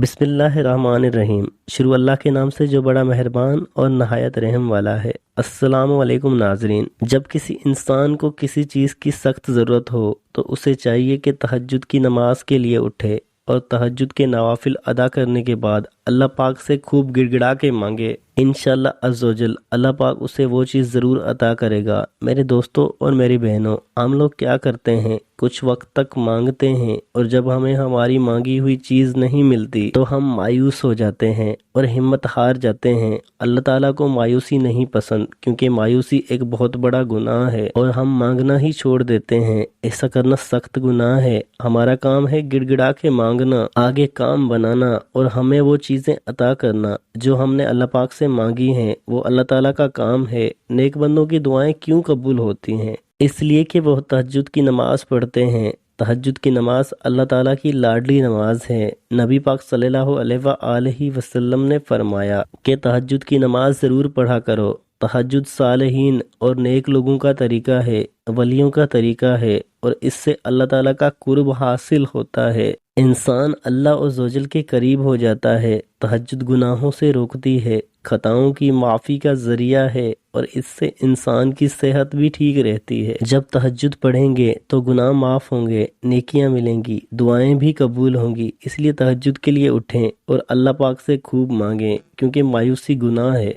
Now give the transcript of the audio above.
بسم اللہ الرحمن الرحیم۔ شروع اللہ کے نام سے جو بڑا مہربان اور نہایت رحم والا ہے۔ السلام علیکم ناظرین۔ جب کسی انسان کو کسی چیز کی سخت ضرورت ہو تو اسے چاہیے کہ تہجد کی نماز کے لیے اٹھے اور تہجد کے نوافل ادا کرنے کے بعد اللہ پاک سے خوب گڑ گڑا کے مانگے۔ انشاءاللہ عزوجل اللہ پاک اسے وہ چیز ضرور عطا کرے گا۔ میرے دوستوں اور میری بہنوں، ہم لوگ کیا کرتے ہیں، کچھ وقت تک مانگتے ہیں اور جب ہمیں ہماری مانگی ہوئی چیز نہیں ملتی تو ہم مایوس ہو جاتے ہیں اور ہمت ہار جاتے ہیں۔ اللہ تعالیٰ کو مایوسی نہیں پسند، کیونکہ مایوسی ایک بہت بڑا گناہ ہے اور ہم مانگنا ہی چھوڑ دیتے ہیں۔ ایسا کرنا سخت گناہ ہے۔ ہمارا کام ہے گڑ گڑا کے مانگنا، آگے کام بنانا اور ہمیں وہ چیزیں عطا کرنا جو ہم نے اللہ پاک سے مانگی ہیں۔ وہ اللہ تعالیٰ کا کام ہے۔ نیک بندوں کی دعائیں کیوں قبول ہوتی ہیں؟ اس لیے کہ وہ تہجد کی نماز پڑھتے ہیں۔ تہجد کی نماز اللہ تعالیٰ کی لاڈلی نماز ہے۔ نبی پاک صلی اللہ علیہ وآلہ وسلم نے فرمایا کہ تہجد کی نماز ضرور پڑھا کرو۔ تہجد صالحین اور نیک لوگوں کا طریقہ ہے، ولیوں کا طریقہ ہے، اور اس سے اللہ تعالیٰ کا قرب حاصل ہوتا ہے۔ انسان اللہ عزوجل کے قریب ہو جاتا ہے۔ تہجد گناہوں سے روکتی ہے، خطاؤں کی معافی کا ذریعہ ہے، اور اس سے انسان کی صحت بھی ٹھیک رہتی ہے۔ جب تہجد پڑھیں گے تو گناہ معاف ہوں گے، نیکیاں ملیں گی، دعائیں بھی قبول ہوں گی۔ اس لیے تہجد کے لیے اٹھیں اور اللہ پاک سے خوب مانگیں، کیونکہ مایوسی گناہ ہے۔